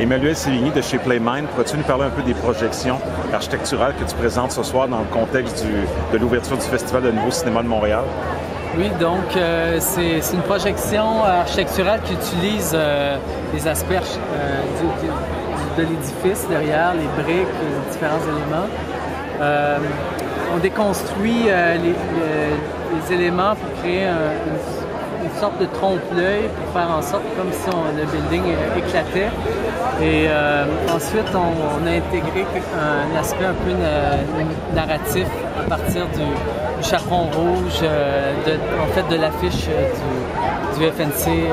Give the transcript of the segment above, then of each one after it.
Emmanuel Sévigny de chez Playmind, pourrais-tu nous parler un peu des projections architecturales que tu présentes ce soir dans le contexte de l'ouverture du Festival de Nouveau Cinéma de Montréal? Oui, donc c'est une projection architecturale qui utilise les aspects de l'édifice derrière, les briques, les différents éléments. On déconstruit les éléments pour créer une sorte de trompe-l'œil pour faire en sorte comme si le building éclatait. Et ensuite, on a intégré un aspect un peu narratif à partir du chaperon rouge, en fait de l'affiche du FNC.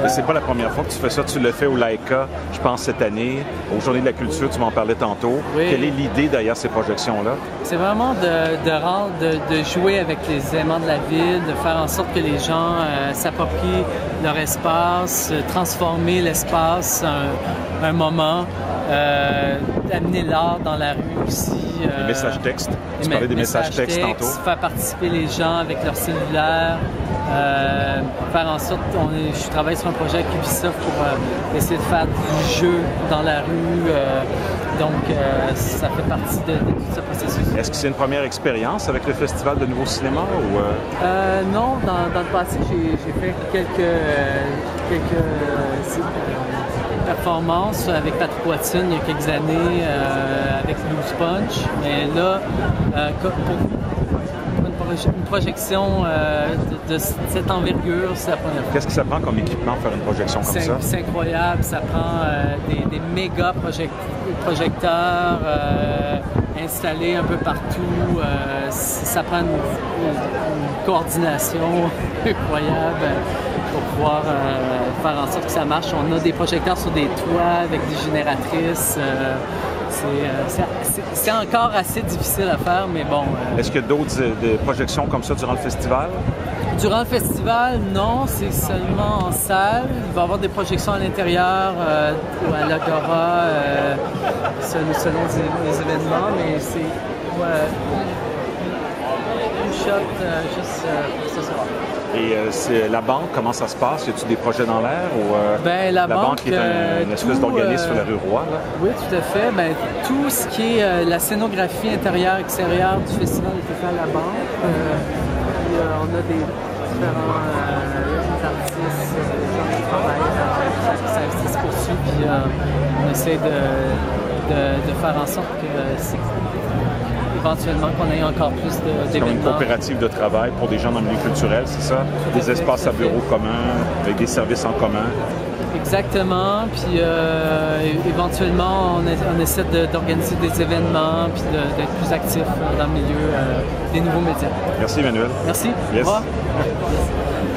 C'est pas la première fois que tu fais ça, tu l'as fait au Laika, je pense, cette année, aux Journées de la Culture, tu m'en parlais tantôt. Oui. Quelle est l'idée derrière ces projections-là? C'est vraiment de jouer avec les éléments de la ville, de faire en sorte que les gens s'approprient leur espace, transformer l'espace un moment, amener l'art dans la rue aussi. Les messages textes. Tu parlais des messages textes tantôt. Faire participer les gens avec leur cellulaire. Faire en sorte, je travaille sur un projet avec Ubisoft pour essayer de faire du jeu dans la rue. Ça fait partie de tout ce processus. Est-ce que c'est une première expérience avec le Festival de Nouveau Cinéma? Non, dans le passé, j'ai fait quelques performances avec Patrick Watson il y a quelques années avec Loose Punch. Mais là, une projection de cette envergure, c'est la première fois. Qu'est-ce que ça prend comme équipement pour faire une projection comme ça? C'est incroyable. Ça prend des méga projecteurs installés un peu partout. Ça prend une coordination incroyable pour pouvoir faire en sorte que ça marche. On a des projecteurs sur des toits avec des génératrices. C'est encore assez difficile à faire, mais bon. Est-ce qu'il y a d'autres projections comme ça durant le festival? Durant le festival, non, c'est seulement en salle. Il va y avoir des projections à l'intérieur ou à l'Agora selon les événements, mais c'est une shot juste pour ce soir. Et la banque, comment ça se passe? Y a-t-il des projets dans l'air? La banque est une espèce d'organisme sur la rue Roy. Là. Oui, tout à fait. Tout ce qui est la scénographie intérieure-extérieure du festival est fait à la banque. On a des différents artistes qui travaillent. Ça se poursuit. Puis on essaie de faire en sorte que éventuellement qu'on ait encore plus d'événements. C'est comme une coopérative de travail pour des gens dans le milieu culturel, c'est ça? Des espaces à bureaux communs, avec des services en commun. Exactement. Puis éventuellement, on essaie d'organiser des événements puis d'être plus actifs dans le milieu des nouveaux médias. Merci Emmanuel. Merci. Yes. Au revoir. Yes.